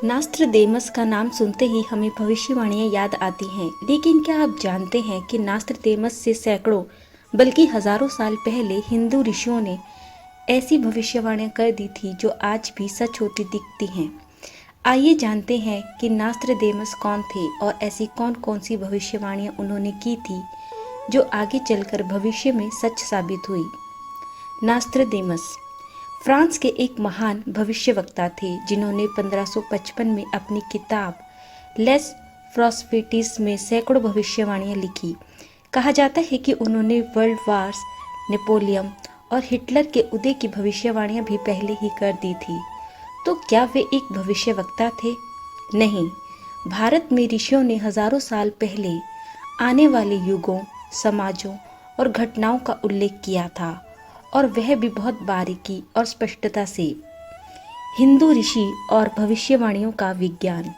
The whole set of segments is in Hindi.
नास्त्रदेमस का नाम सुनते ही हमें भविष्यवाणियां याद आती हैं, लेकिन क्या आप जानते हैं कि नास्त्रदेमस से सैकड़ों बल्कि हजारों साल पहले हिंदू ऋषियों ने ऐसी भविष्यवाणियां कर दी थी जो आज भी सच होती दिखती हैं। आइए जानते हैं कि नास्त्रदेमस कौन थे और ऐसी कौन कौन सी भविष्यवाणियां उन्होंने की थी जो आगे चलकर भविष्य में सच साबित हुई। नास्त्रदेमस फ्रांस के एक महान भविष्यवक्ता थे जिन्होंने 1555 में अपनी किताब लेस प्रॉस्पेरिटीज में सैकड़ों भविष्यवाणियां लिखी। कहा जाता है कि उन्होंने वर्ल्ड वार्स, नेपोलियन और हिटलर के उदय की भविष्यवाणियां भी पहले ही कर दी थी। तो क्या वे एक भविष्यवक्ता थे? नहीं, भारत में ऋषियों ने हजारों साल पहले आने वाले युगों, समाजों और घटनाओं का उल्लेख किया था, और वह भी बहुत बारीकी और स्पष्टता से। हिंदू ऋषि और भविष्यवाणियों का विज्ञान।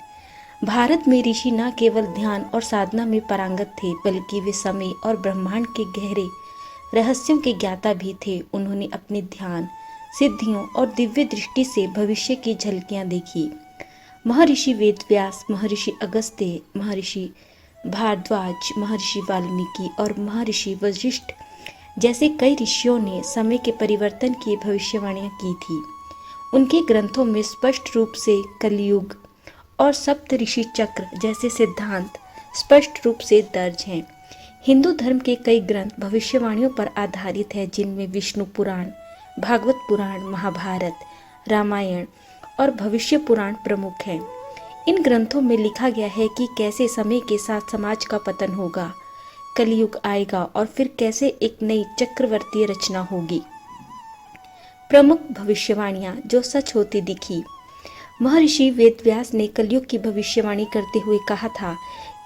भारत में ऋषि न केवल ध्यान और साधना में पारंगत थे, बल्कि वे समय और ब्रह्मांड के गहरे रहस्यों के ज्ञाता भी थे। उन्होंने अपने ध्यान, सिद्धियों और दिव्य दृष्टि से भविष्य की झलकियां देखी। महर्षि वेदव्यास, महर्षि अगस्त्य, महर्षि भारद्वाज, महर्षि वाल्मीकि और महर्षि वशिष्ठ जैसे कई ऋषियों ने समय के परिवर्तन की भविष्यवाणियां की थी। उनके ग्रंथों में स्पष्ट रूप से कलयुग और सप्त ऋषि चक्र जैसे सिद्धांत स्पष्ट रूप से दर्ज हैं। हिंदू धर्म के कई ग्रंथ भविष्यवाणियों पर आधारित हैं, जिनमें विष्णु पुराण, भागवत पुराण, महाभारत, रामायण और भविष्य पुराण प्रमुख हैं। इन ग्रंथों में लिखा गया है कि कैसे समय के साथ समाज का पतन होगा, कलयुग आएगा और फिर कैसे एक नई चक्रवर्तीय रचना होगी। प्रमुख भविष्यवाणियां जो सच होती दिखी। महर्षि वेदव्यास ने कलयुग की भविष्यवाणी करते हुए कहा था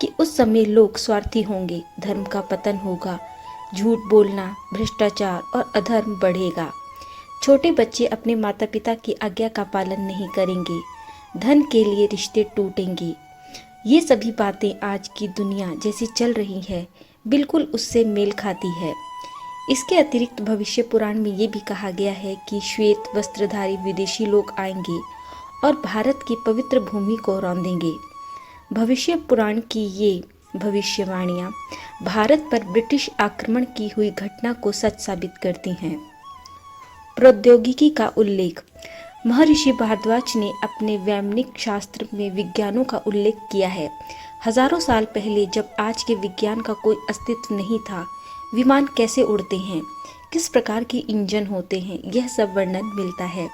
कि उस समय लोग स्वार्थी होंगे, धर्म का पतन होगा, झूठ बोलना, भ्रष्टाचार और अधर्म बढ़ेगा। छोटे बच्चे अपने माता पिता की आज्ञा का पालन नहीं करेंगे, धन के लिए रिश्ते टूटेंगे। ये सभी बातें आज की दुनिया जैसी चल रही है बिल्कुल उससे मेल खाती है। इसके अतिरिक्त भविष्य पुराण में ये भी कहा गया है कि श्वेत वस्त्रधारी विदेशी लोग आएंगे और भारत की पवित्र भूमि को रौंदेंगे। भविष्य पुराण की ये भविष्यवाणियां भारत पर ब्रिटिश आक्रमण की हुई घटना को सच साबित करती हैं। प्रौद्योगिकी का उल्लेख। महर्षि भारद्वाज ने अपने वैमानिक शास्त्र में विज्ञानों का उल्लेख किया है। हजारों साल पहले, जब आज के विज्ञान का कोई अस्तित्व नहीं था, विमान कैसे उड़ते हैं, किस प्रकार के इंजन होते हैं, यह सब वर्णन मिलता है।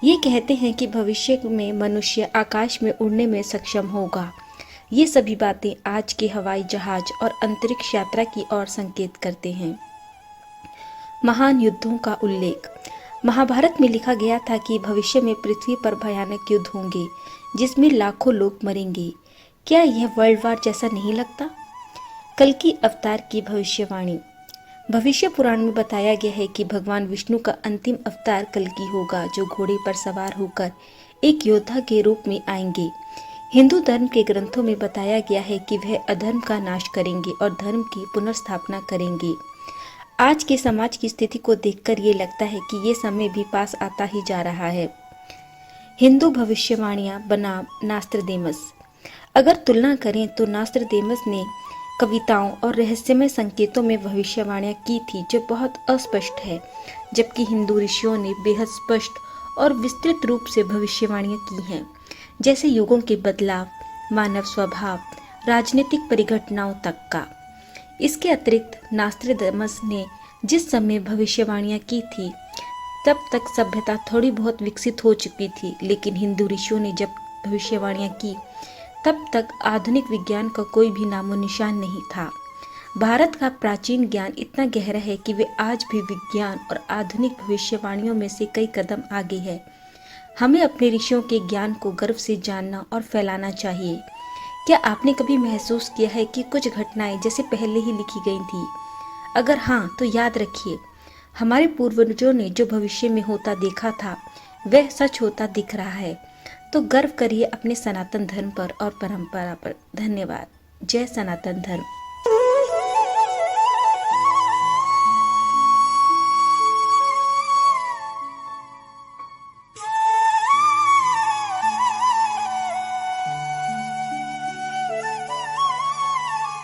ये कहते हैं कि भविष्य में मनुष्य आकाश में उड़ने में सक्षम होगा। ये सभी बातें आज के हवाई जहाज और अंतरिक्ष यात्रा की ओर संकेत करते हैं। महान युद्धों का उल्लेख। महाभारत में लिखा गया था कि भविष्य में पृथ्वी पर भयानक युद्ध होंगे जिसमें लाखों लोग मरेंगे। क्या यह वर्ल्ड वार जैसा नहीं लगता? कल्कि अवतार की भविष्यवाणी। भविष्य पुराण में बताया गया है कि भगवान विष्णु का अंतिम अवतार कल्कि होगा, जो घोड़े पर सवार होकर एक योद्धा के रूप में आएंगे। हिंदू धर्म के ग्रंथों में बताया गया है कि वह अधर्म का नाश करेंगे और धर्म की पुनर्स्थापना करेंगे। आज के समाज की स्थिति को देखकर ये लगता है कि ये समय भी पास आता ही जा रहा है। हिंदू भविष्यवाणियां बनाम नास्त्रदेमस। अगर तुलना करें तो नास्त्रदेमस ने कविताओं और रहस्यमय संकेतों में भविष्यवाणियां की थी जो बहुत अस्पष्ट है, जबकि हिंदू ऋषियों ने बेहद स्पष्ट और विस्तृत रूप से भविष्यवाणियां की हैं, जैसे युगों के बदलाव, मानव स्वभाव, राजनीतिक परिघटनाओं तक का। इसके अतिरिक्त नास्त्रदेमस ने जिस समय भविष्यवाणियां की थी तब तक सभ्यता थोड़ी बहुत विकसित हो चुकी थी, लेकिन हिंदू ऋषियों ने जब भविष्यवाणियां की तब तक आधुनिक विज्ञान का कोई भी नामो निशान नहीं था। भारत का प्राचीन ज्ञान इतना गहरा है कि वे आज भी विज्ञान और आधुनिक भविष्यवाणियों में से कई कदम आगे है। हमें अपने ऋषियों के ज्ञान को गर्व से जानना और फैलाना चाहिए। क्या आपने कभी महसूस किया है कि कुछ घटनाएं जैसे पहले ही लिखी गई थी? अगर हाँ, तो याद रखिए, हमारे पूर्वजों ने जो भविष्य में होता देखा था वह सच होता दिख रहा है। तो गर्व करिए अपने सनातन धर्म पर और परंपरा पर। धन्यवाद। जय सनातन धर्म।